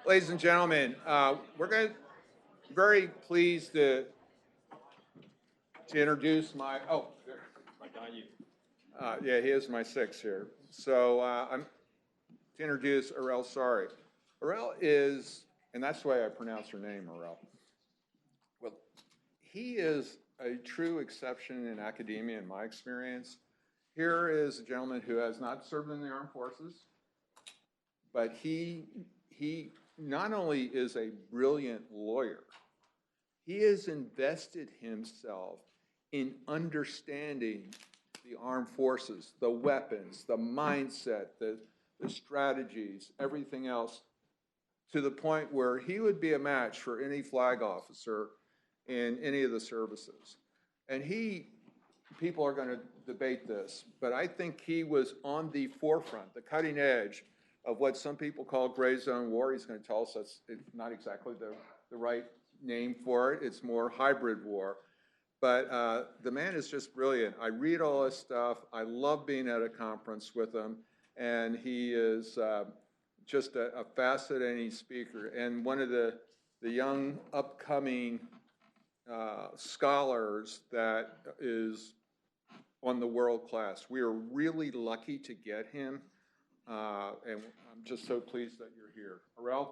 Ladies and gentlemen, very pleased to introduce my, there. Yeah, he is my six here. So I'm to introduce Aurel Sari. Aurel is, and that's the way I pronounce her name, Aurel. Well, he is a true exception in academia in my experience. Here is a gentleman who has not served in the armed forces, but he not only is a brilliant lawyer, he has invested himself in understanding the armed forces, the weapons, the mindset, the strategies, everything else, to the point where he would be a match for any flag officer in any of the services. And people are going to debate this, but I think he was on the forefront, the cutting edge of what some people call gray zone war. He's going to tell us that's not exactly the right name for it. It's more hybrid war. But the man is just brilliant. I read all his stuff. I love being at a conference with him. And he is just a fascinating speaker. And one of the young upcoming scholars that is on the world class. We are really lucky to get him. And I'm just so pleased that you're here. Aurel?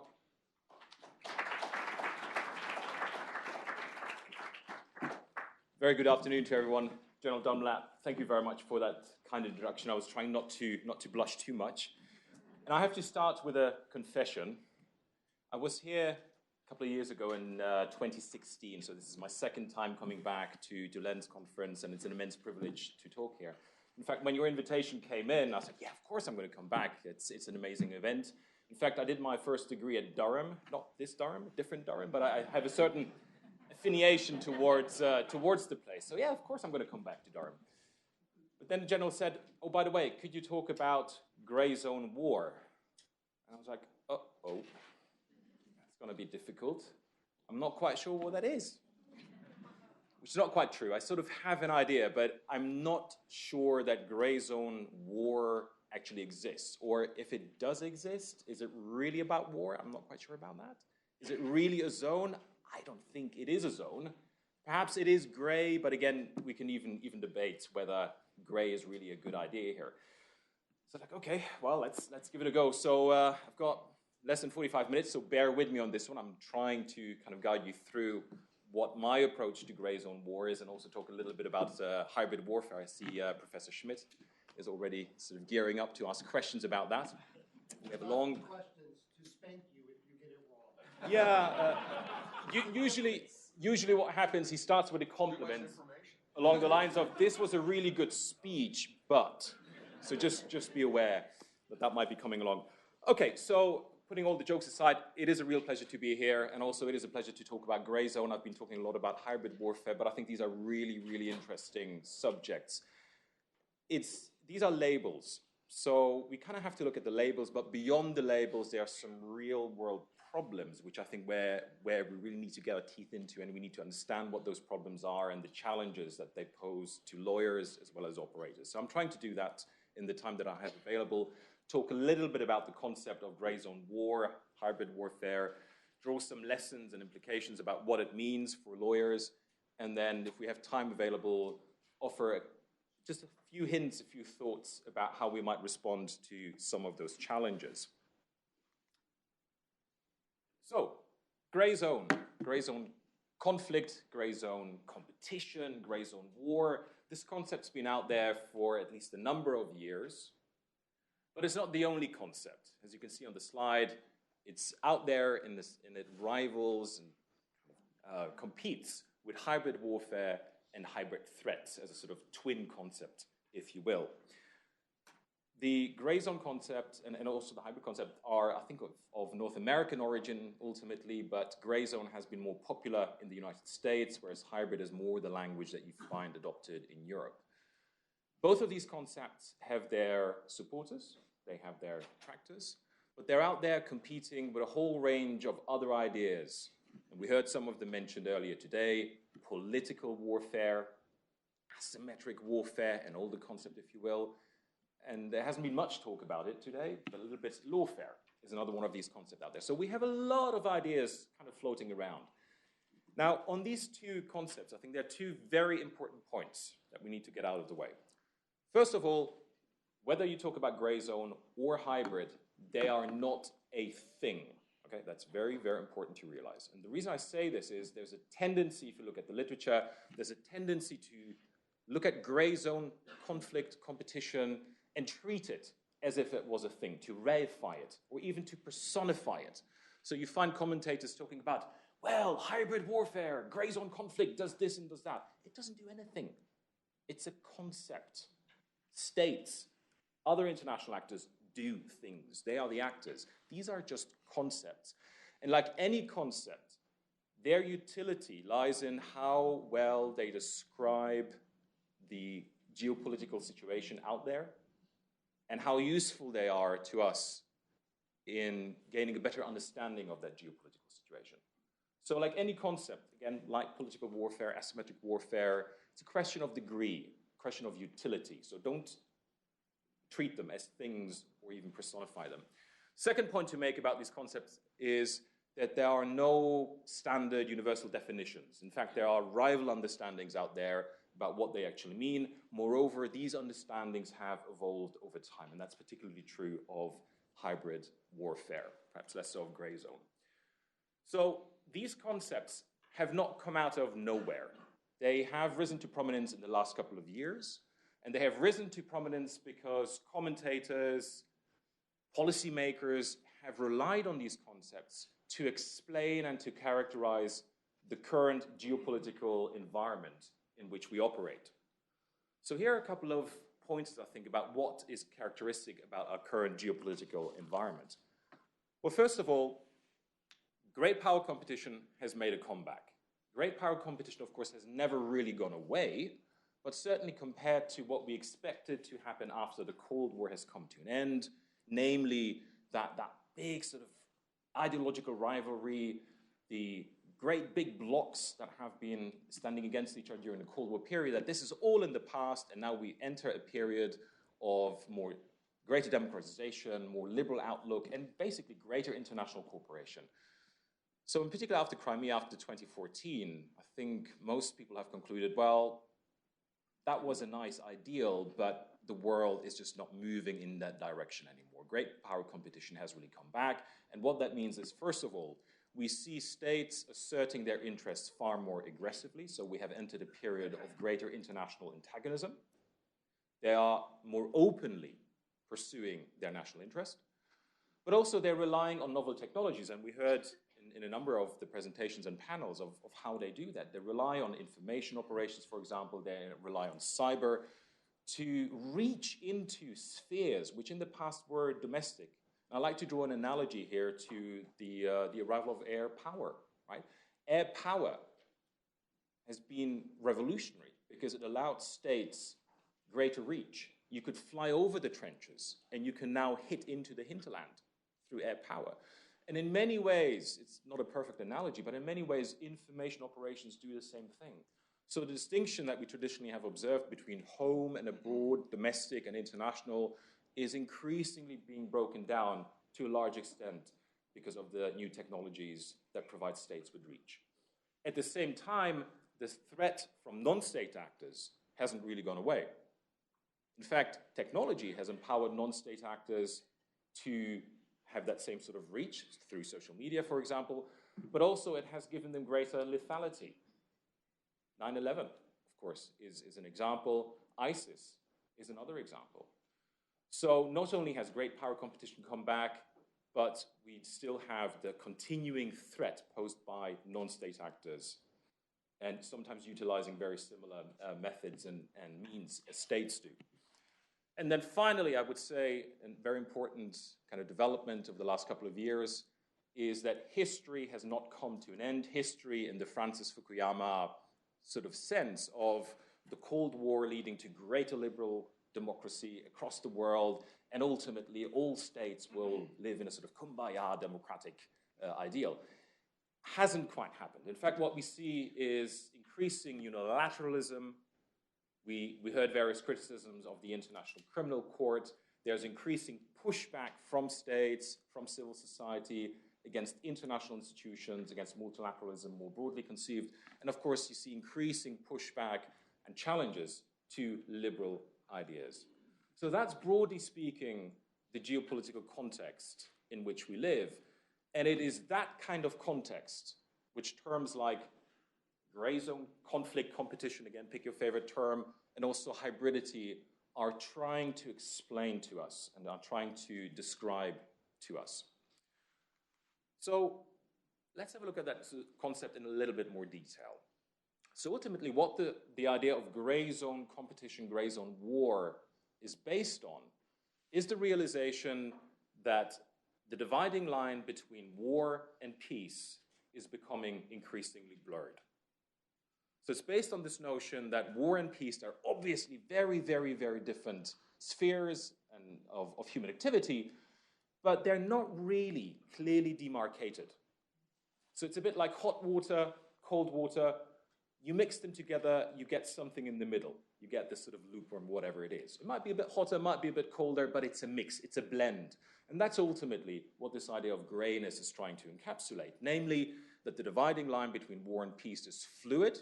Very good afternoon to everyone. General Dunlap, thank you very much for that kind introduction. I was trying not to blush too much. And I have to start with a confession. I was here a couple of years ago in 2016, so this is my second time coming back to Len's conference, and it's an immense privilege to talk here. In fact, when your invitation came in, I said, yeah, of course I'm going to come back. It's an amazing event. In fact, I did my first degree at Durham, not this Durham, a different Durham, but I have a certain affiliation towards the place. So yeah, of course I'm going to come back to Durham. But then the general said, oh, by the way, could you talk about gray zone war? And I was like, uh-oh, that's going to be difficult. I'm not quite sure what that is. Which is not quite true. I sort of have an idea, but I'm not sure that gray zone war actually exists. Or if it does exist, is it really about war? I'm not quite sure about that. Is it really a zone? I don't think it is a zone. Perhaps it is gray, but again, we can even debate whether gray is really a good idea here. So like, okay, well, let's give it a go. So I've got less than 45 minutes, so bear with me on this one. I'm trying to kind of guide you through what my approach to gray zone war is, and also talk a little bit about hybrid warfare. I see Professor Schmidt is already sort of gearing up to ask questions about that. We have a long questions to spank you if you get it wrong. Yeah, usually what happens, he starts with a compliment along the lines of, this was a really good speech, but. So just be aware that might be coming along. Okay, so putting all the jokes aside, it is a real pleasure to be here, and also it is a pleasure to talk about gray zone. I've been talking a lot about hybrid warfare, but I think these are really, really interesting subjects. These are labels, so we kind of have to look at the labels, but beyond the labels, there are some real-world problems, which I think where we really need to get our teeth into, and we need to understand what those problems are and the challenges that they pose to lawyers as well as operators. So I'm trying to do that in the time that I have available, talk a little bit about the concept of gray zone war, hybrid warfare, draw some lessons and implications about what it means for lawyers, and then if we have time available, offer just a few hints, a few thoughts about how we might respond to some of those challenges. So, gray zone conflict, gray zone competition, gray zone war. This concept's been out there for at least a number of years, but it's not the only concept. As you can see on the slide, it's out there and it rivals and competes with hybrid warfare and hybrid threats as a sort of twin concept, if you will. The gray zone concept and also the hybrid concept are, I think, of North American origin ultimately, but gray zone has been more popular in the United States, whereas hybrid is more the language that you find adopted in Europe. Both of these concepts have their supporters, they have their detractors, but they're out there competing with a whole range of other ideas. And we heard some of them mentioned earlier today: political warfare, asymmetric warfare, an older concept, if you will. And there hasn't been much talk about it today, but a little bit lawfare. is another one of these concepts out there. So we have a lot of ideas kind of floating around. Now, on these two concepts, I think there are two very important points that we need to get out of the way. First of all, whether you talk about gray zone or hybrid, they are not a thing. Okay, that's very, very important to realize. And the reason I say this is there's a tendency, if you look at the literature, there's a tendency to look at gray zone conflict, competition, and treat it as if it was a thing, to reify it, or even to personify it. So you find commentators talking about, well, hybrid warfare, gray zone conflict does this and does that. It doesn't do anything. It's a concept. States, other international actors do things. They are the actors. These are just concepts. And like any concept, their utility lies in how well they describe the geopolitical situation out there and how useful they are to us in gaining a better understanding of that geopolitical situation. So like any concept, again, like political warfare, asymmetric warfare, it's a question of degree, a question of utility. So don't treat them as things or even personify them. Second point to make about these concepts is that there are no standard universal definitions. In fact, there are rival understandings out there about what they actually mean. Moreover, these understandings have evolved over time, and that's particularly true of hybrid warfare, perhaps less so of gray zone. So these concepts have not come out of nowhere. They have risen to prominence in the last couple of years, and they have risen to prominence because commentators, policymakers have relied on these concepts to explain and to characterize the current geopolitical environment in which we operate. So here are a couple of points, I think, about what is characteristic about our current geopolitical environment. Well, first of all, great power competition has made a comeback. Great power competition, of course, has never really gone away, but certainly compared to what we expected to happen after the Cold War has come to an end, namely that big sort of ideological rivalry, the great big blocs that have been standing against each other during the Cold War period, that this is all in the past, and now we enter a period of greater democratization, more liberal outlook, and basically greater international cooperation. So in particular after Crimea, after 2014, I think most people have concluded, well, that was a nice ideal, but the world is just not moving in that direction anymore. Great power competition has really come back. And what that means is, first of all, we see states asserting their interests far more aggressively. So we have entered a period of greater international antagonism. They are more openly pursuing their national interest. But also they're relying on novel technologies. And we heard in a number of the presentations and panels of how they do that. They rely on information operations, for example. They rely on cyber to reach into spheres which in the past were domestic. And I like to draw an analogy here to the arrival of air power, right? Air power has been revolutionary because it allowed states greater reach. You could fly over the trenches and you can now hit into the hinterland through air power. And in many ways, it's not a perfect analogy, but in many ways, information operations do the same thing. So the distinction that we traditionally have observed between home and abroad, domestic and international, is increasingly being broken down to a large extent because of the new technologies that provide states with reach. At the same time, this threat from non-state actors hasn't really gone away. In fact, technology has empowered non-state actors to have that same sort of reach through social media, for example, but also it has given them greater lethality. 9/11, of course, is an example. ISIS is another example. So not only has great power competition come back, but we still have the continuing threat posed by non-state actors, and sometimes utilizing very similar methods and means as states do. And then finally, I would say, a very important kind of development of the last couple of years is that history has not come to an end. History in the Francis Fukuyama sort of sense of the Cold War leading to greater liberal democracy across the world, and ultimately all states will live in a sort of kumbaya democratic ideal, hasn't quite happened. In fact, what we see is increasing unilateralism. We heard various criticisms of the International Criminal Court. There's increasing pushback from states, from civil society, against international institutions, against multilateralism more broadly conceived. And of course, you see increasing pushback and challenges to liberal ideas. So that's, broadly speaking, the geopolitical context in which we live. And it is that kind of context which terms like gray zone, conflict, competition, again, pick your favorite term, and also hybridity are trying to explain to us and are trying to describe to us. So let's have a look at that concept in a little bit more detail. So ultimately, what the idea of gray zone competition, gray zone war is based on is the realization that the dividing line between war and peace is becoming increasingly blurred. So it's based on this notion that war and peace are obviously very, very, very different spheres of human activity, but they're not really clearly demarcated. So it's a bit like hot water, cold water. You mix them together, you get something in the middle. You get this sort of lukewarm, whatever it is. It might be a bit hotter, might be a bit colder, but it's a mix, it's a blend. And that's ultimately what this idea of grayness is trying to encapsulate, namely that the dividing line between war and peace is fluid.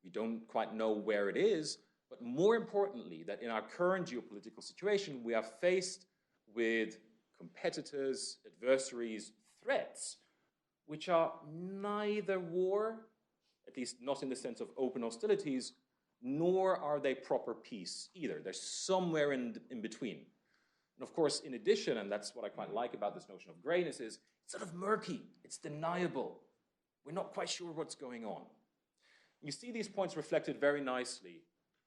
We don't quite know where it is, but more importantly, that in our current geopolitical situation, we are faced with competitors, adversaries, threats, which are neither war, at least not in the sense of open hostilities, nor are they proper peace either. They're somewhere in between. And of course, in addition, and that's what I quite like about this notion of grayness, is it's sort of murky, it's deniable. We're not quite sure what's going on. You see these points reflected very nicely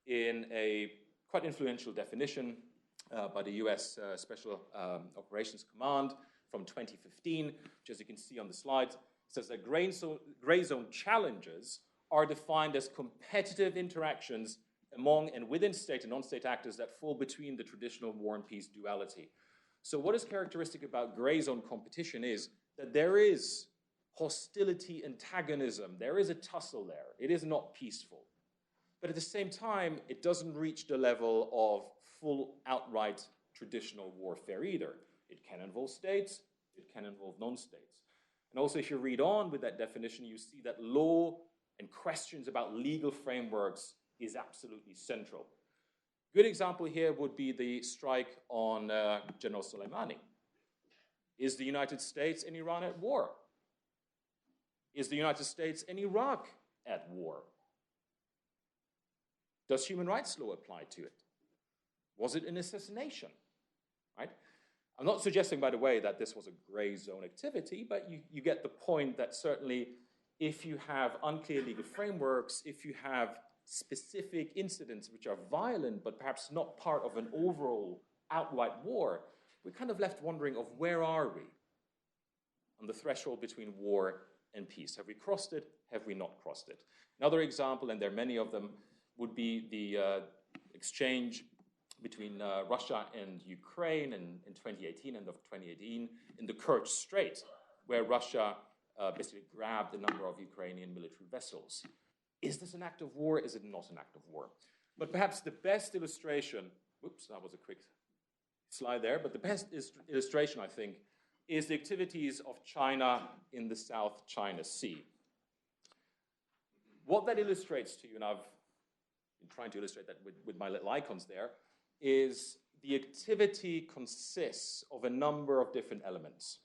in a quite influential definition by the US Special Operations Command from 2015, which, as you can see on the slide, says that gray zone challenges are defined as competitive interactions among and within state and non-state actors that fall between the traditional war and peace duality. So what is characteristic about gray zone competition is that there is hostility, antagonism, there is a tussle there. It is not peaceful. But at the same time, it doesn't reach the level of full outright traditional warfare either. It can involve states, it can involve non-states. And also, if you read on with that definition, you see that law and questions about legal frameworks is absolutely central. Good example here would be the strike on General Soleimani. Is the United States and Iran at war? Is the United States and Iraq at war? Does human rights law apply to it? Was it an assassination? Right? I'm not suggesting, by the way, that this was a gray zone activity, but you get the point that certainly if you have unclear legal frameworks, if you have specific incidents which are violent but perhaps not part of an overall outright war, we're kind of left wondering of where are we on the threshold between war and peace? Have we crossed it? Have we not crossed it? Another example, and there are many of them, would be the exchange between Russia and Ukraine in 2018, end of 2018, in the Kerch Strait, where Russia basically grabbed a number of Ukrainian military vessels. Is this an act of war? Is it not an act of war? But perhaps the best illustration, whoops, that was a quick slide there, but the best illustration, I think, is the activities of China in the South China Sea. What that illustrates to you, and I've been trying to illustrate that with my little icons there, is the activity consists of a number of different elements,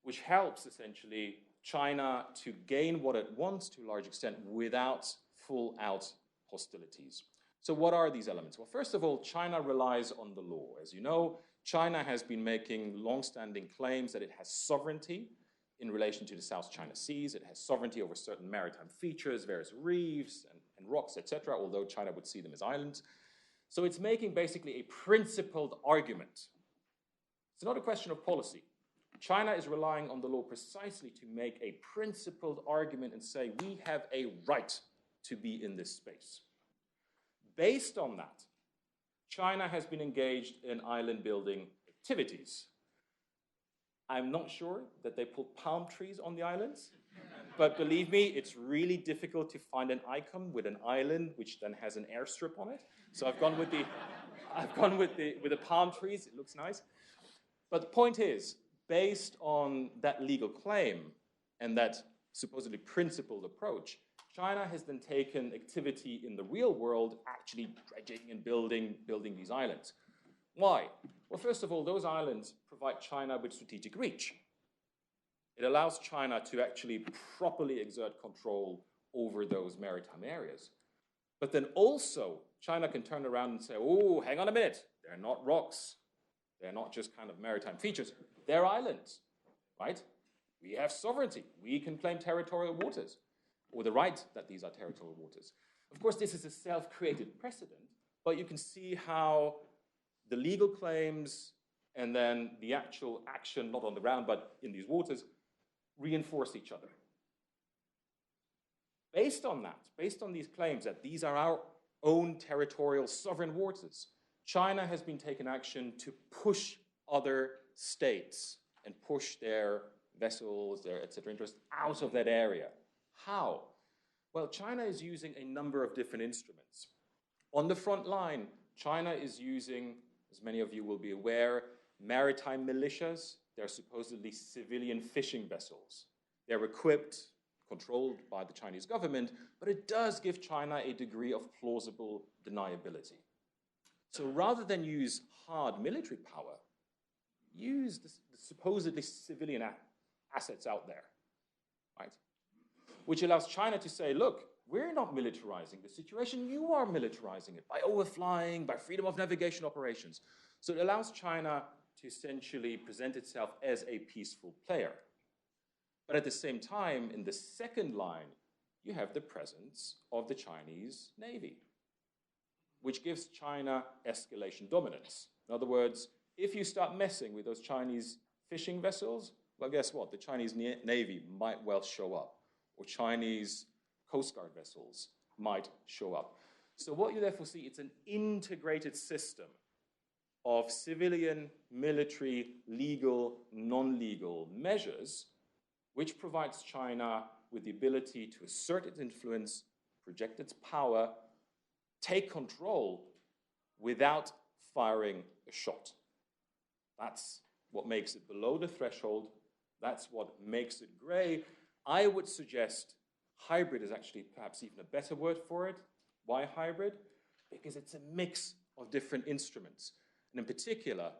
which helps essentially China to gain what it wants to a large extent without full-out hostilities. So what are these elements? Well, first of all, China relies on the law. As you know, China has been making long-standing claims that it has sovereignty in relation to the South China Seas. It has sovereignty over certain maritime features, various reefs and rocks, etc., although China would see them as islands. So it's making basically a principled argument. It's not a question of policy. China is relying on the law precisely to make a principled argument and say, we have a right to be in this space. Based on that, China has been engaged in island building activities. I'm not sure that they put palm trees on the islands, but believe me, it's really difficult to find an icon with an island which then has an airstrip on it. So I've gone with I've gone with the palm trees. It looks nice. But the point is, based on that legal claim and that supposedly principled approach, China has then taken activity in the real world, actually dredging and building these islands. Why? Well, first of all, those islands provide China with strategic reach. It allows China to actually properly exert control over those maritime areas. But then also, China can turn around and say, oh, hang on a minute, they're not rocks. They're not just kind of maritime features. They're islands, right? We have sovereignty. We can claim territorial waters, or the right that these are territorial waters. Of course, this is a self-created precedent, but you can see how the legal claims and then the actual action, not on the ground, but in these waters, reinforce each other. Based on that, based on these claims that these are our own territorial sovereign waters, China has been taking action to push other states and push their vessels, their etc. interests out of that area. How? Well, China is using a number of different instruments. On the front line, China is using, as many of you will be aware, maritime militias. They're supposedly civilian fishing vessels. They're equipped, controlled by the Chinese government, but it does give China a degree of plausible deniability. So rather than use hard military power, use the supposedly civilian assets out there, right? Which allows China to say, look, we're not militarizing the situation, you are militarizing it by overflying, by freedom of navigation operations. So it allows China to essentially present itself as a peaceful player. But at the same time, in the second line, you have the presence of the Chinese Navy, which gives China escalation dominance. In other words, if you start messing with those Chinese fishing vessels, well, guess what? The Chinese Navy might well show up, or Chinese Coast Guard vessels might show up. So what you therefore see, it's an integrated system of civilian, military, legal, non-legal measures, which provides China with the ability to assert its influence, project its power, take control without firing a shot. That's what makes it below the threshold. That's what makes it gray. I would suggest hybrid is actually perhaps even a better word for it. Why hybrid? Because it's a mix of different instruments. And in particular,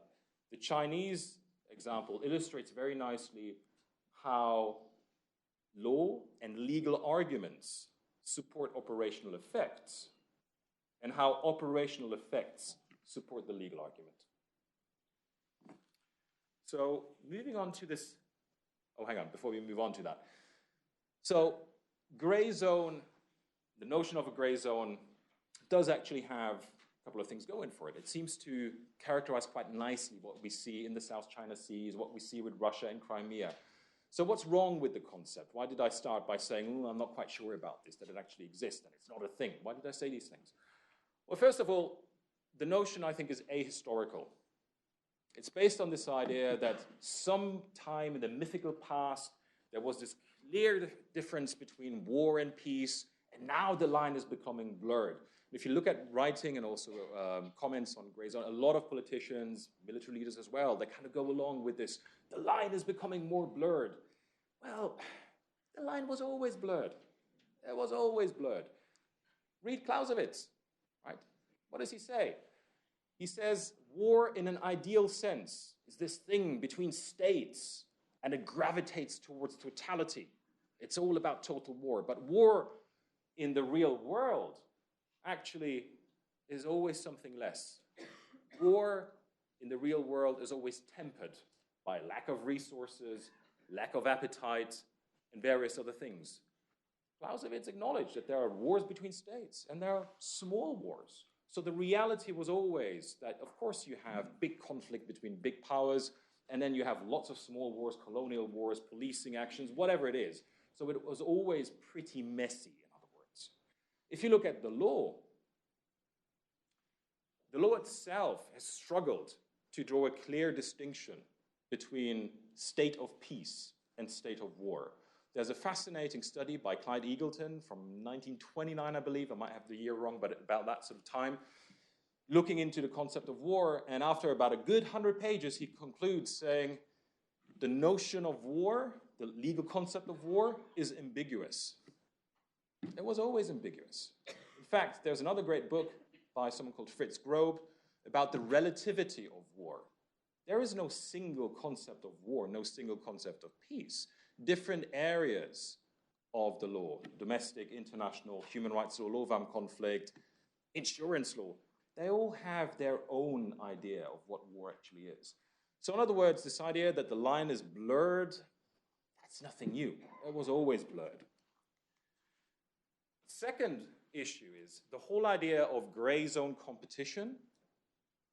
the Chinese example illustrates very nicely how law and legal arguments support operational effects, and how operational effects support the legal argument. So moving on to this, oh, hang on, before we move on to that. So gray zone, the notion of a gray zone does actually have a couple of things going for it. It seems to characterize quite nicely what we see in the South China Seas, what we see with Russia and Crimea. So what's wrong with the concept? Why did I start by saying, I'm not quite sure about this, that it actually exists, and it's not a thing? Why did I say these things? Well, first of all, the notion, I think, is ahistorical. It's based on this idea that sometime in the mythical past, there was this clear difference between war and peace, and now the line is becoming blurred. If you look at writing and also comments on gray zone, a lot of politicians, military leaders as well, they kind of go along with this. The line is becoming more blurred. Well, the line was always blurred. It was always blurred. Read Clausewitz, right? What does he say? He says, war in an ideal sense is this thing between states, and it gravitates towards totality. It's all about total war. But war in the real world actually is always something less. War in the real world is always tempered by lack of resources, lack of appetite, and various other things. Clausewitz acknowledged that there are wars between states, and there are small wars. So the reality was always that, of course, you have big conflict between big powers, and then you have lots of small wars, colonial wars, policing actions, whatever it is. So it was always pretty messy, in other words. If you look at the law itself has struggled to draw a clear distinction between state of peace and state of war. There's a fascinating study by Clyde Eagleton from 1929, I believe. I might have the year wrong, but about that sort of time. looking into the concept of war, and after about a good 100 pages, he concludes saying, the notion of war, the legal concept of war, is ambiguous. It was always ambiguous. In fact, there's another great book by someone called Fritz Grob about the relativity of war. There is no single concept of war, no single concept of peace. Different areas of the law, domestic, international, human rights law, law of armed conflict, insurance law, they all have their own idea of what war actually is. So in other words, this idea that the line is blurred, that's nothing new. It was always blurred. Second issue is the whole idea of gray zone competition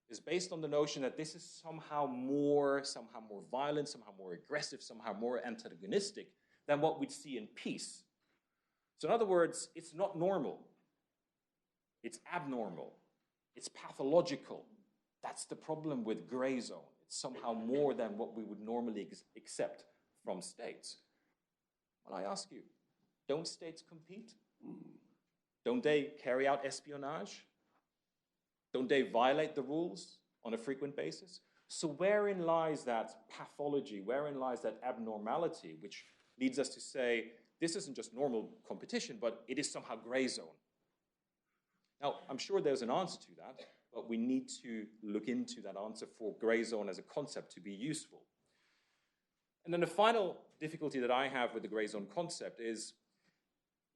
is based on the notion that this is somehow more violent, somehow more aggressive, somehow more antagonistic than what we'd see in peace. So in other words, it's not normal. It's abnormal. It's pathological. That's the problem with gray zone. It's somehow more than what we would normally accept from states. Well, I ask you, don't states compete? Don't they carry out espionage? Don't they violate the rules on a frequent basis? So wherein lies that pathology? Wherein lies that abnormality, which leads us to say, this isn't just normal competition, but it is somehow gray zone? Now, I'm sure there's an answer to that, but we need to look into that answer for gray zone as a concept to be useful. And then the final difficulty that I have with the gray zone concept is,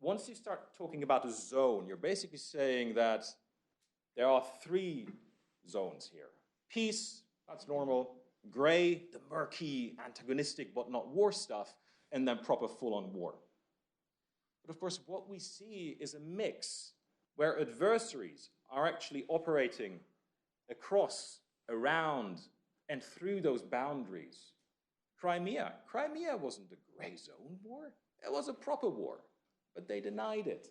once you start talking about a zone, you're basically saying that there are three zones here. Peace, that's normal. Gray, the murky, antagonistic, but not war stuff. And then proper full-on war. But of course, what we see is a mix where adversaries are actually operating across, around, and through those boundaries. Crimea wasn't a gray zone war. It was a proper war, but they denied it,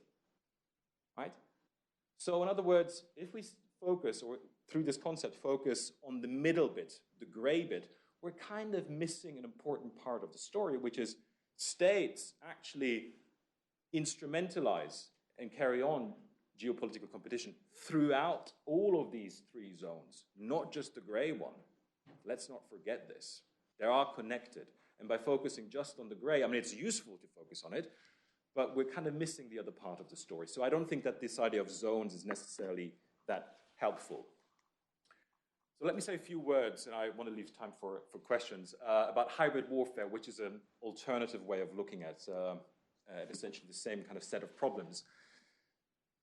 right? So in other words, if we focus, or through this concept, focus on the middle bit, the gray bit, we're kind of missing an important part of the story, which is states actually instrumentalize and carry on geopolitical competition throughout all of these three zones, not just the gray one. Let's not forget this. They are connected. And by focusing just on the gray, I mean, it's useful to focus on it, but we're kind of missing the other part of the story. So I don't think that this idea of zones is necessarily that helpful. So let me say a few words, and I want to leave time for questions, about hybrid warfare, which is an alternative way of looking at essentially the same kind of set of problems.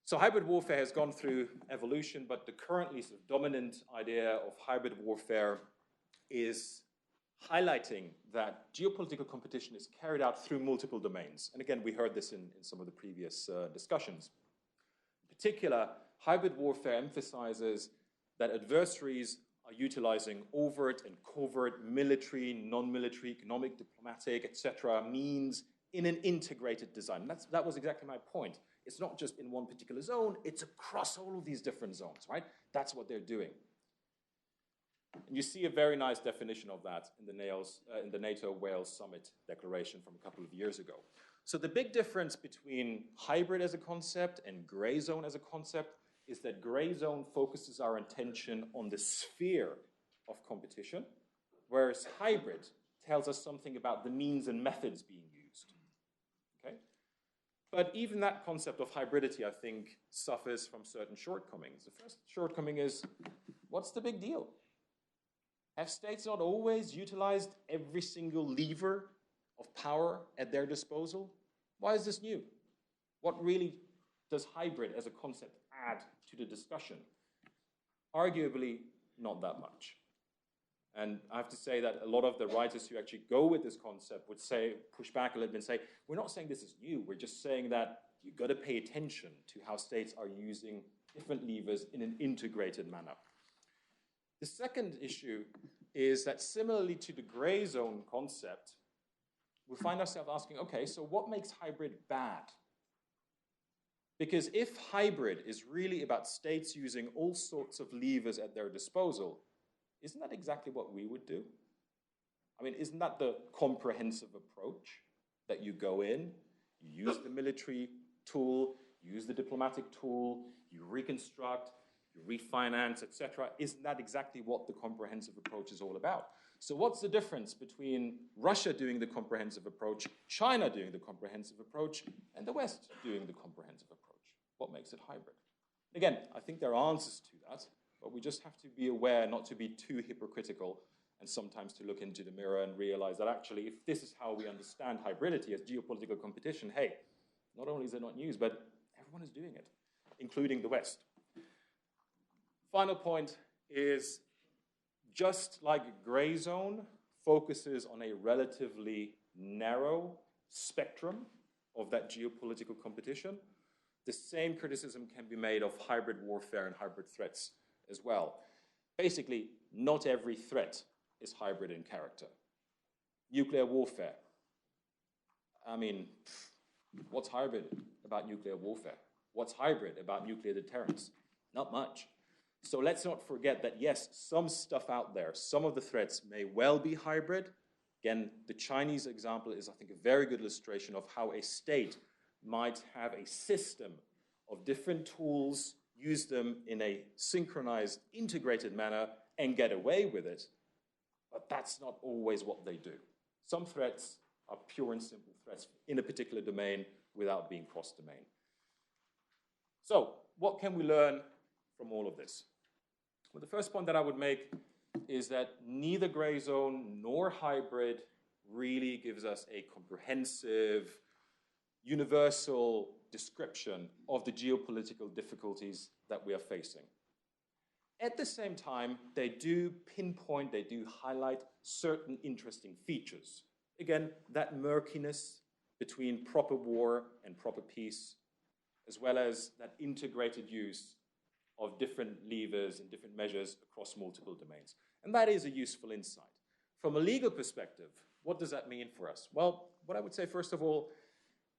So hybrid warfare has gone through evolution, but the currently sort of dominant idea of hybrid warfare is highlighting that geopolitical competition is carried out through multiple domains. And again, we heard this in some of the previous discussions. In particular, hybrid warfare emphasizes that adversaries are utilizing overt and covert military, non-military, economic, diplomatic, etc. means in an integrated design. That was exactly my point. It's not just in one particular zone, it's across all of these different zones, right? That's what they're doing. And you see a very nice definition of that in the NATO Wales Summit Declaration from a couple of years ago. So the big difference between hybrid as a concept and gray zone as a concept is that gray zone focuses our attention on the sphere of competition, whereas hybrid tells us something about the means and methods being used. Okay? But even that concept of hybridity, I think, suffers from certain shortcomings. The first shortcoming is, what's the big deal? Have states not always utilized every single lever of power at their disposal? Why is this new? What really does hybrid as a concept add to the discussion? Arguably, not that much. And I have to say that a lot of the writers who actually go with this concept would say, push back a little bit and say, we're not saying this is new, we're just saying that you've got to pay attention to how states are using different levers in an integrated manner. The second issue is that similarly to the gray zone concept, we find ourselves asking, okay, so what makes hybrid bad? Because if hybrid is really about states using all sorts of levers at their disposal, isn't that exactly what we would do? I mean, isn't that the comprehensive approach? That you go in, you use the military tool, use the diplomatic tool, you reconstruct, you refinance, etc. Isn't that exactly what the comprehensive approach is all about? So what's the difference between Russia doing the comprehensive approach, China doing the comprehensive approach, and the West doing the comprehensive approach? What makes it hybrid? Again, I think there are answers to that, but we just have to be aware not to be too hypocritical and sometimes to look into the mirror and realize that actually if this is how we understand hybridity as geopolitical competition, hey, not only is it not news, but everyone is doing it, including the West. Final point is, just like a gray zone focuses on a relatively narrow spectrum of that geopolitical competition, the same criticism can be made of hybrid warfare and hybrid threats as well. Basically, not every threat is hybrid in character. Nuclear warfare. I mean, what's hybrid about nuclear warfare? What's hybrid about nuclear deterrence? Not much. So let's not forget that, yes, some stuff out there, some of the threats may well be hybrid. Again, the Chinese example is, I think, a very good illustration of how a state might have a system of different tools, use them in a synchronized, integrated manner, and get away with it. But that's not always what they do. Some threats are pure and simple threats in a particular domain without being cross-domain. So, what can we learn from all of this? Well, the first point that I would make is that neither gray zone nor hybrid really gives us a comprehensive, universal description of the geopolitical difficulties that we are facing. At the same time, they do pinpoint, they do highlight certain interesting features. Again, that murkiness between proper war and proper peace, as well as that integrated use of different levers and different measures across multiple domains. And that is a useful insight. From a legal perspective, what does that mean for us? Well, what I would say, first of all,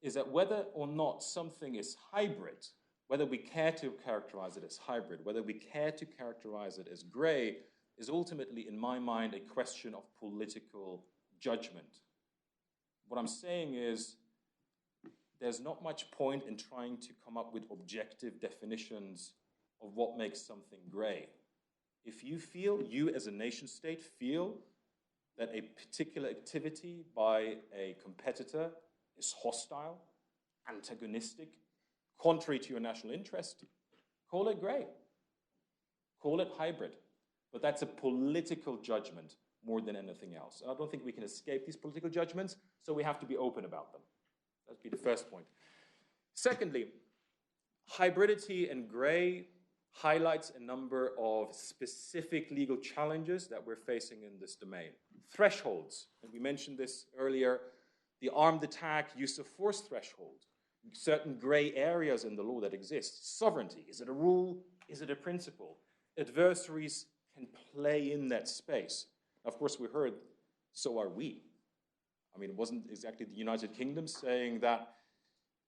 is that whether or not something is hybrid, whether we care to characterize it as hybrid, whether we care to characterize it as gray, is ultimately, in my mind, a question of political judgment. What I'm saying is, there's not much point in trying to come up with objective definitions of what makes something gray. If you feel, you as a nation state feel that a particular activity by a competitor is hostile, antagonistic, contrary to your national interest, call it gray. Call it hybrid. But that's a political judgment more than anything else. I don't think we can escape these political judgments, so we have to be open about them. That would be the first point. Secondly, hybridity and gray highlights a number of specific legal challenges that we're facing in this domain. Thresholds, and we mentioned this earlier, the armed attack, use of force threshold, certain gray areas in the law that exist. Sovereignty, is it a rule? Is it a principle? Adversaries can play in that space. Of course, we heard, so are we. I mean, it wasn't exactly the United Kingdom saying that,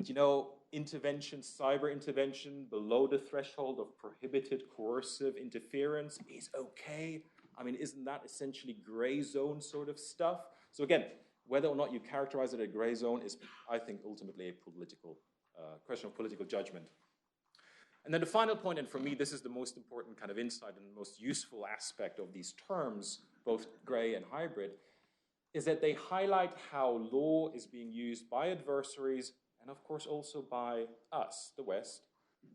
you know, intervention, cyber intervention below the threshold of prohibited coercive interference is okay. I mean, isn't that essentially gray zone sort of stuff? So again, whether or not you characterize it as a gray zone is, I think, ultimately a political question of political judgment. And then the final point, and for me, this is the most important kind of insight and the most useful aspect of these terms, both gray and hybrid, is that they highlight how law is being used by adversaries and, of course, also by us, the West,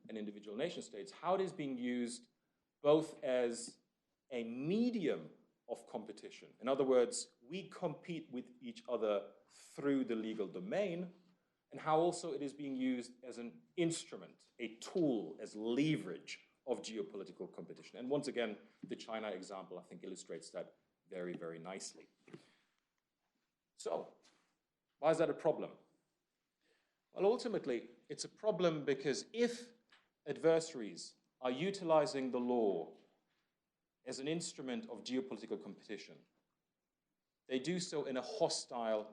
and individual nation states, how it is being used both as a medium of competition. In other words, we compete with each other through the legal domain, and how also it is being used as an instrument, a tool, as leverage of geopolitical competition. And once again, the China example, I think, illustrates that very, very nicely. So, why is that a problem? Well, ultimately, it's a problem because if adversaries are utilizing the law as an instrument of geopolitical competition, they do so in a hostile,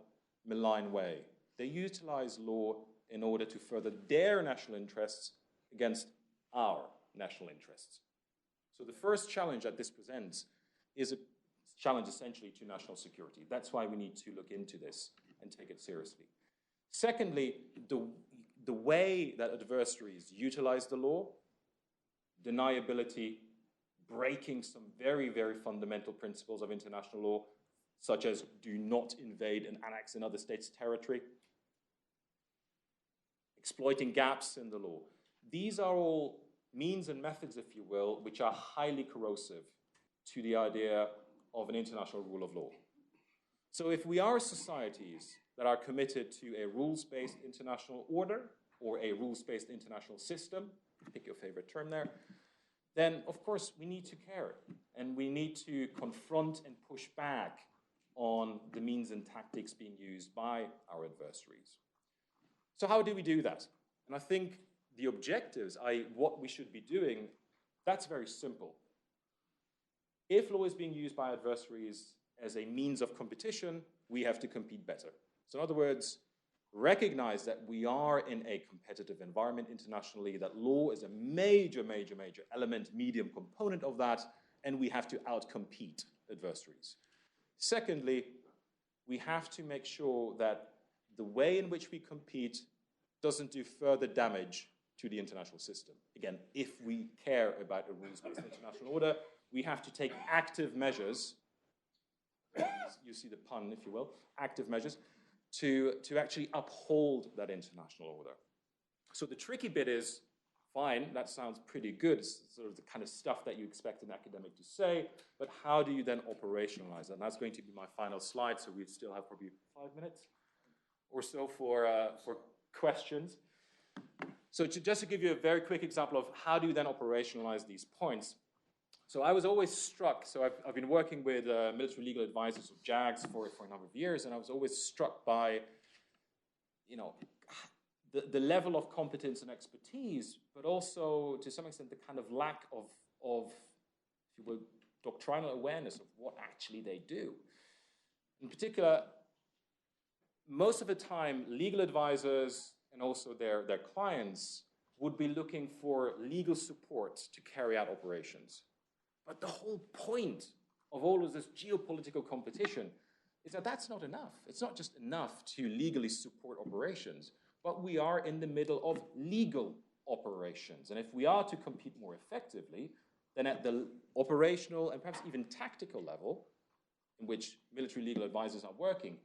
malign way. They utilize law in order to further their national interests against our national interests. So the first challenge that this presents is a challenge essentially to national security. That's why we need to look into this and take it seriously. Secondly, the way that adversaries utilize the law deniability, breaking some very, very fundamental principles of international law, such as do not invade and annex another state's territory, exploiting gaps in the law. These are all means and methods, if you will, which are highly corrosive to the idea of an international rule of law. So if we are societies that are committed to a rules-based international order or a rules-based international system, pick your favorite term there, then of course we need to care and we need to confront and push back on the means and tactics being used by our adversaries. So how do we do that? And I think the objectives, i.e. what we should be doing, that's very simple. If law is being used by adversaries as a means of competition, we have to compete better. So in other words, recognize that we are in a competitive environment internationally, that law is a major, major, major element, medium component of that, and we have to outcompete adversaries. Secondly, we have to make sure that the way in which we compete doesn't do further damage to the international system. Again, if we care about a rules-based international order, we have to take active measures, you see the pun, if you will, active measures, to actually uphold that international order. So the tricky bit is, fine, that sounds pretty good, it's sort of the kind of stuff that you expect an academic to say, but how do you then operationalize that? And that's going to be my final slide, so we still have probably 5 minutes or so for questions. So just to give you a very quick example of how do you then operationalize these points. So I was always struck, so I've been working with military legal advisors, or JAGs, for a number of years, and I was always struck by, you know, the level of competence and expertise, but also, to some extent, the kind of lack of if you will, doctrinal awareness of what actually they do. In particular, most of the time, legal advisors and also their clients would be looking for legal support to carry out operations. But the whole point of all of this geopolitical competition is that that's not enough. It's not just enough to legally support operations, but we are in the middle of legal operations. And if we are to compete more effectively, then at the operational and perhaps even tactical level, in which military legal advisors are working,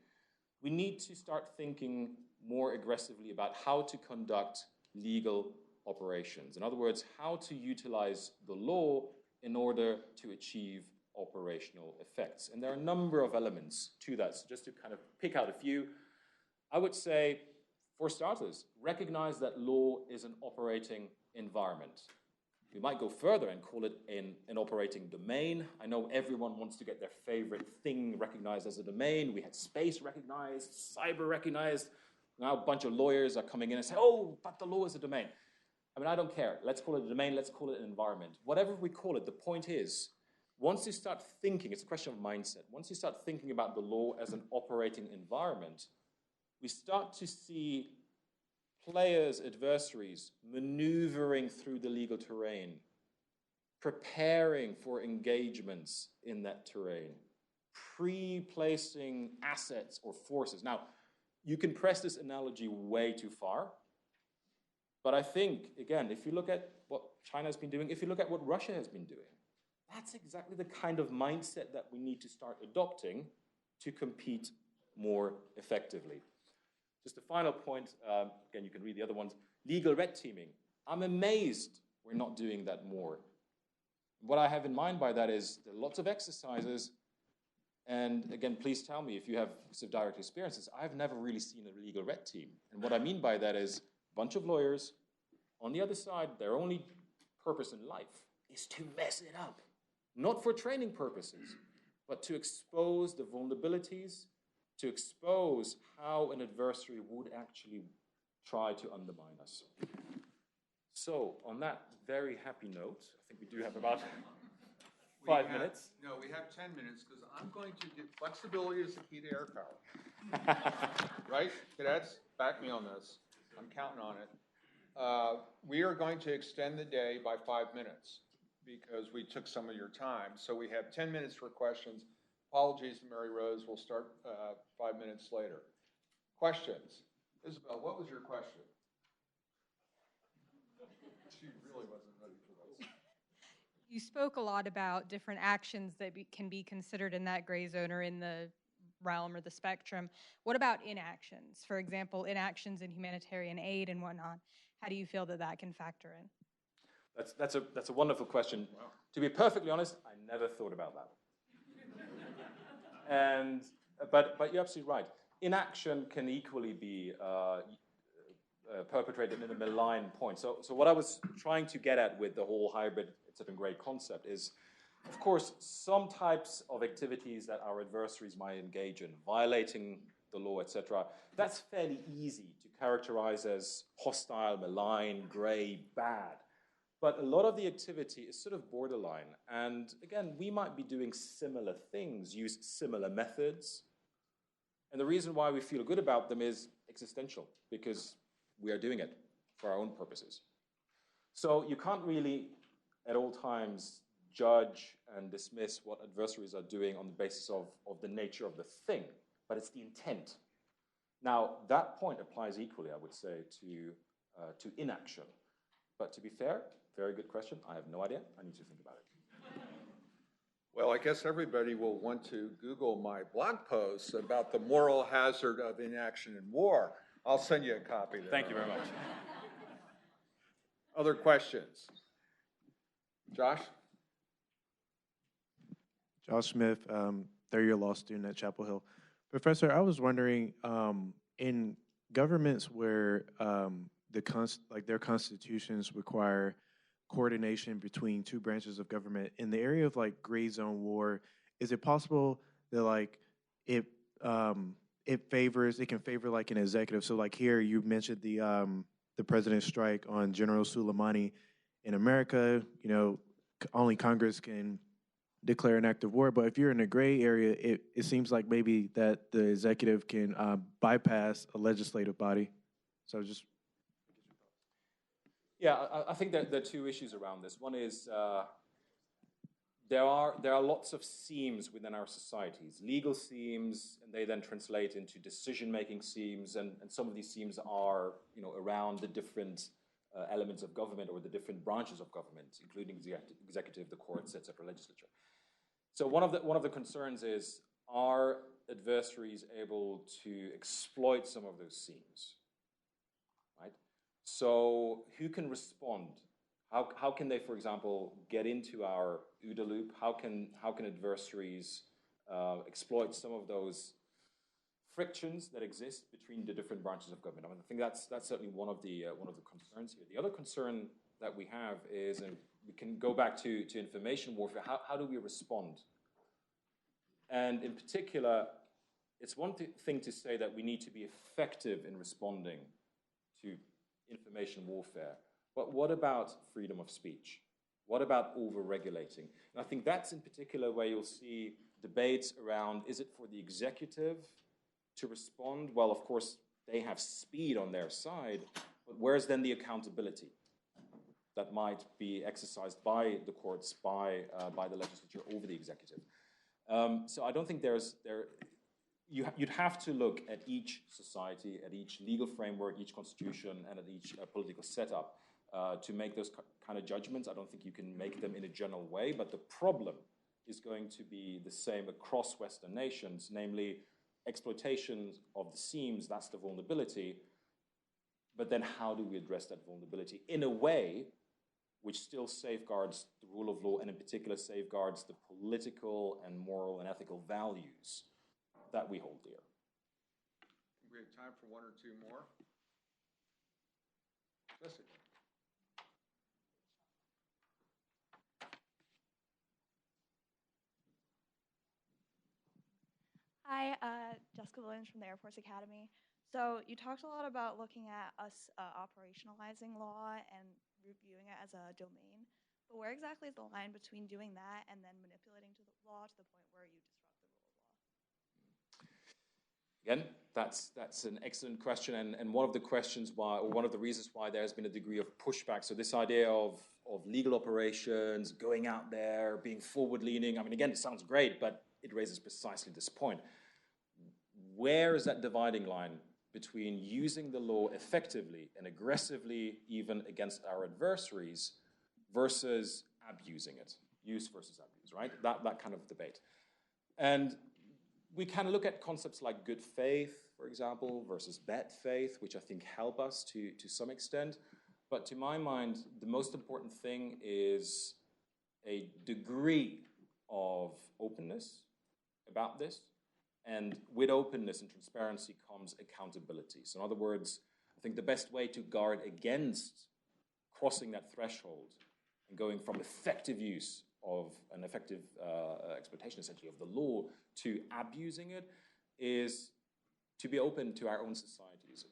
we need to start thinking more aggressively about how to conduct legal operations. In other words, how to utilize the law in order to achieve operational effects. And there are a number of elements to that. So just to kind of pick out a few, I would say, for starters, recognize that law is an operating environment. We might go further and call it an operating domain. I know everyone wants to get their favorite thing recognized as a domain. We had space recognized, cyber recognized. Now a bunch of lawyers are coming in and say, oh, but the law is a domain. I mean, I don't care. Let's call it a domain. Let's call it an environment. Whatever we call it, the point is, once you start thinking, it's a question of mindset. Once you start thinking about the law as an operating environment, we start to see players, adversaries, maneuvering through the legal terrain, preparing for engagements in that terrain, pre-placing assets or forces. Now, you can press this analogy way too far, but I think, again, if you look at what China has been doing, if you look at what Russia has been doing, that's exactly the kind of mindset that we need to start adopting to compete more effectively. Just a final point, again, you can read the other ones, legal red teaming. I'm amazed we're not doing that more. What I have in mind by that is there are lots of exercises, and again, please tell me if you have some direct experiences. I've never really seen a legal red team. And what I mean by that is a bunch of lawyers, on the other side, their only purpose in life is to mess it up. Not for training purposes, but to expose the vulnerabilities, to expose how an adversary would actually try to undermine us. So, on that very happy note, I think we do have about 5 minutes. No, we have 10 minutes, because I'm going to do, flexibility is the key to air power. Right? Cadets, back me on this. I'm counting on it. We are going to extend the day by 5 minutes, because we took some of your time. So we have 10 minutes for questions. Apologies to Mary Rose. We'll start 5 minutes later. Questions? Isabel, what was your question? She really wasn't ready for this. You spoke a lot about different actions that can be considered in that gray zone or in the realm or the spectrum. What about inactions? For example, inactions in humanitarian aid and whatnot. How do you feel that that can factor in? That's a wonderful question. Wow. To be perfectly honest, I never thought about that. But you're absolutely right. Inaction can equally be perpetrated in a malign point. So what I was trying to get at with the whole hybrid Exeter gray concept is, of course, some types of activities that our adversaries might engage in, violating the law, etc., that's fairly easy to characterize as hostile, malign, gray, bad. But a lot of the activity is sort of borderline. And again, we might be doing similar things, use similar methods. And the reason why we feel good about them is existential, because we are doing it for our own purposes. So you can't really, at all times, judge and dismiss what adversaries are doing on the basis of the nature of the thing, but it's the intent. Now, that point applies equally, I would say, to inaction. But to be fair, very good question. I have no idea. I need to think about it. Well, I guess everybody will want to Google my blog posts about the moral hazard of inaction in war. I'll send you a copy there. Thank you very much. Other questions? Josh? Josh Smith, third-year law student at Chapel Hill. Professor, I was wondering, in governments where their constitutions require coordination between two branches of government, in the area of like gray zone war, is it possible that it can favor like an executive? So like here you mentioned the president's strike on General Soleimani. In America, only Congress can declare an act of war. But if you're in a gray area, it seems like maybe that the executive can bypass a legislative body. So just... Yeah, I think that there are two issues around this. One is there are lots of seams within our societies, legal seams, and they then translate into decision-making seams, and some of these seams are around the different elements of government or the different branches of government, including the executive, the courts, etc., legislature. So one of the concerns is, are adversaries able to exploit some of those seams? Right? So who can respond? How can they, for example, get into our OODA loop? How can adversaries exploit some of those frictions that exist between the different branches of government? I think that's certainly one of the concerns here. The other concern that we have is, and we can go back to information warfare. How do we respond? And in particular, it's one thing to say that we need to be effective in responding to information warfare. But what about freedom of speech? What about over-regulating? And I think that's in particular where you'll see debates around, is it for the executive to respond? Well, of course, they have speed on their side, but where's then the accountability that might be exercised by the courts, by the legislature over the executive? So I don't think you'd have to look at each society, at each legal framework, each constitution, and at each political setup to make those kind of judgments. I don't think you can make them in a general way, but the problem is going to be the same across Western nations, namely exploitation of the seams, that's the vulnerability, but then how do we address that vulnerability in a way which still safeguards the rule of law, and in particular safeguards the political and moral and ethical values that we hold dear. We have time for one or two more. Jessica. Hi, Jessica Williams from the Air Force Academy. So you talked a lot about looking at us operationalizing law and reviewing it as a domain. But where exactly is the line between doing that and then manipulating the law to the point where you disrupt the rule of law? Again, that's an excellent question, and one of the questions why, or one of the reasons why there has been a degree of pushback. So this idea of legal operations, going out there, being forward-leaning, I mean, again, it sounds great, but it raises precisely this point. Where is that dividing line between using the law effectively and aggressively, even against our adversaries, versus abusing it. Use versus abuse, right? That kind of debate. And we can look at concepts like good faith, for example, versus bad faith, which I think help us to some extent. But to my mind, the most important thing is a degree of openness about this. And with openness and transparency comes accountability. So in other words, I think the best way to guard against crossing that threshold and going from effective use of an effective exploitation, essentially, of the law to abusing it is to be open to our own societies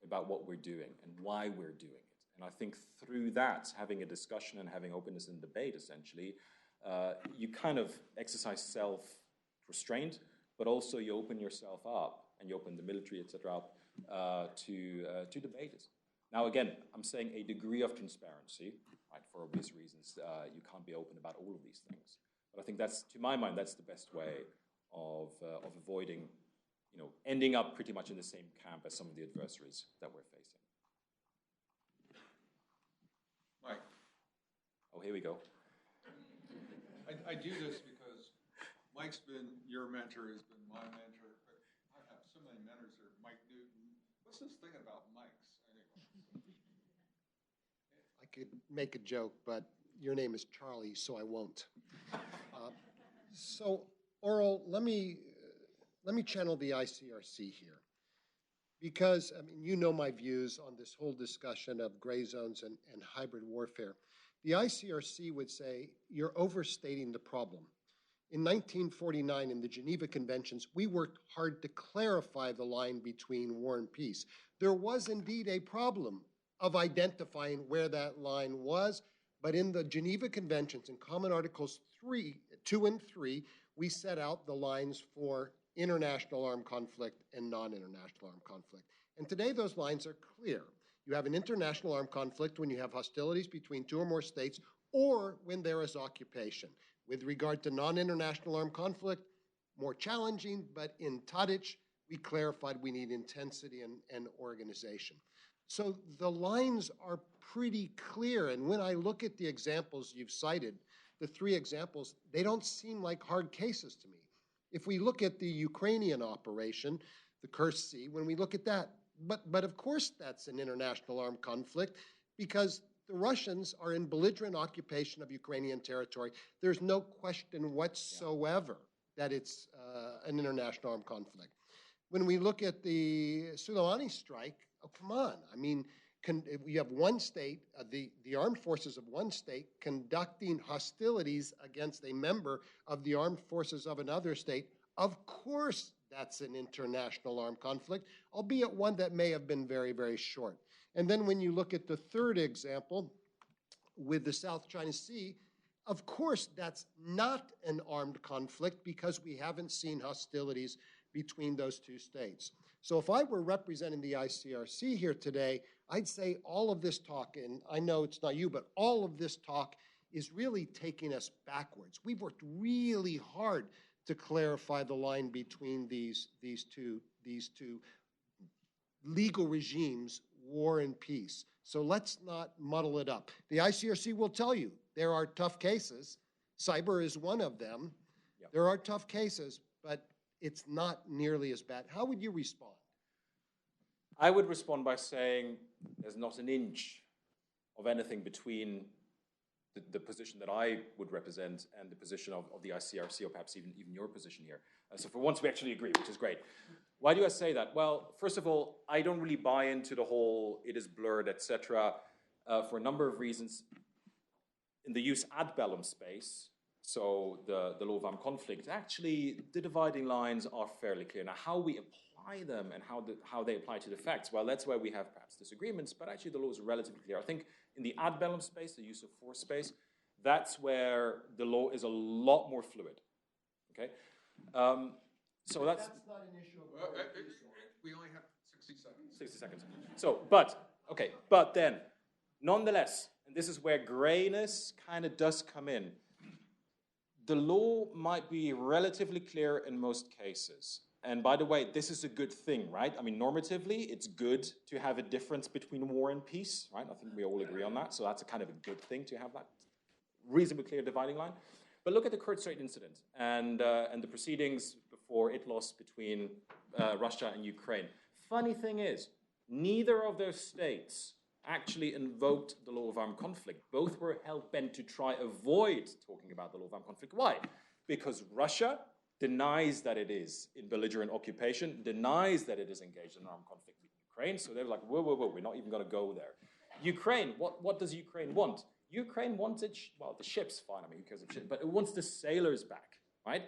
about what we're doing and why we're doing it. And I think through that, having a discussion and having openness and debate, essentially, you kind of exercise self-restraint, but also you open yourself up and you open the military, etc., up to debate it. Now, again, I'm saying a degree of transparency, right, for obvious reasons. You can't be open about all of these things. But I think that's, to my mind, that's the best way of avoiding, ending up pretty much in the same camp as some of the adversaries that we're facing. Mike. Oh, here we go. I do this because Mike's been your mentor, has been my mentor, but I have so many mentors here. Mike Newton. What's this thing about Mike's anyway? I could make a joke, but your name is Charlie, so I won't. So, Aurel, let me channel the ICRC here, because you know my views on this whole discussion of gray zones and hybrid warfare. The ICRC would say you're overstating the problem. In 1949, in the Geneva Conventions, we worked hard to clarify the line between war and peace. There was indeed a problem of identifying where that line was, but in the Geneva Conventions, in Common Articles 2 and 3, we set out the lines for international armed conflict and non-international armed conflict. And today those lines are clear. You have an international armed conflict when you have hostilities between two or more states or when there is occupation. With regard to non-international armed conflict, more challenging, but in Tadic, we clarified we need intensity and organization. So the lines are pretty clear, and when I look at the examples you've cited, the three examples, they don't seem like hard cases to me. If we look at the Ukrainian operation, the Kerch Sea, when we look at that, but of course that's an international armed conflict because the Russians are in belligerent occupation of Ukrainian territory. There's no question whatsoever that it's an international armed conflict. When we look at the Soleimani strike, oh, come on. We have one state, the armed forces of one state conducting hostilities against a member of the armed forces of another state. Of course, that's an international armed conflict, albeit one that may have been very, very short. And then when you look at the third example with the South China Sea, of course, that's not an armed conflict because we haven't seen hostilities between those two states. So if I were representing the ICRC here today, I'd say all of this talk, and I know it's not you, but all of this talk is really taking us backwards. We've worked really hard to clarify the line between these two legal regimes, war and peace. So let's not muddle it up. The ICRC will tell you there are tough cases. Cyber is one of them. Yep. There are tough cases, but it's not nearly as bad. How would you respond? I would respond by saying there's not an inch of anything between the position that I would represent and the position of the ICRC, or perhaps even your position here. So for once we actually agree, which is great. Why do I say that? Well, first of all, I don't really buy into the whole it is blurred, etc., for a number of reasons. In the use ad bellum space, so the law of armed conflict, actually the dividing lines are fairly clear. Now, how we apply them and how they apply to the facts, well, that's where we have perhaps disagreements, but actually the law is relatively clear. I think in the ad bellum space, the use of force space, that's where the law is a lot more fluid. Okay, so that's not an issue of we only have 60 seconds. 60 seconds. So, but then, nonetheless, and this is where grayness kind of does come in. The law might be relatively clear in most cases. And by the way, this is a good thing, right? Normatively, it's good to have a difference between war and peace, right? I think we all agree on that. So that's a kind of a good thing to have that reasonably clear dividing line. But look at the Kerch Strait incident and the proceedings before it lost between Russia and Ukraine. Funny thing is, neither of those states actually invoked the law of armed conflict. Both were hell-bent to try avoid talking about the law of armed conflict. Why? Because Russia denies that it is in belligerent occupation, denies that it is engaged in armed conflict with Ukraine. So they're like, whoa, whoa, whoa, we're not even going to go there. Ukraine, what does Ukraine want? Ukraine wanted, well, the ships, fine, I mean, because of ships, but it wants the sailors back, right?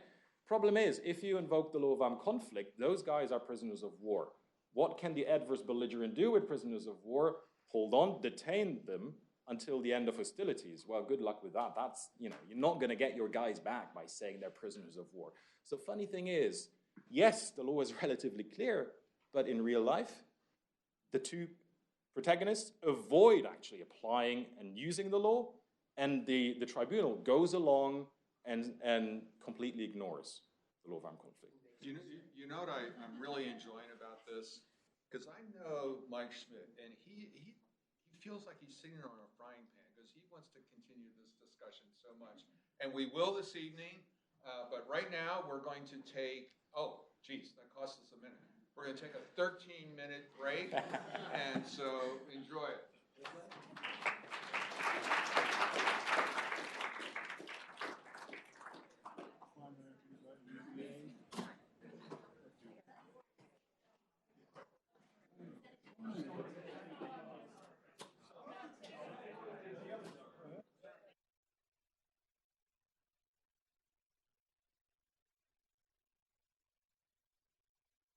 Problem is, if you invoke the law of armed conflict, those guys are prisoners of war. What can the adverse belligerent do with prisoners of war? Hold on, detain them until the end of hostilities. Well, good luck with that. That's, you know, you're not going to get your guys back by saying they're prisoners of war. So funny thing is, yes, the law is relatively clear, but in real life, the two protagonists avoid actually applying and using the law, and the tribunal goes along and completely ignores the law of armed conflict. You know what I'm really enjoying about this? Because I know Mike Schmidt, and he feels like he's sitting on a frying pan because he wants to continue this discussion so much. And we will this evening, but right now we're going to take, oh, geez, that cost us a minute. We're going to take a 13-minute break, and so enjoy it.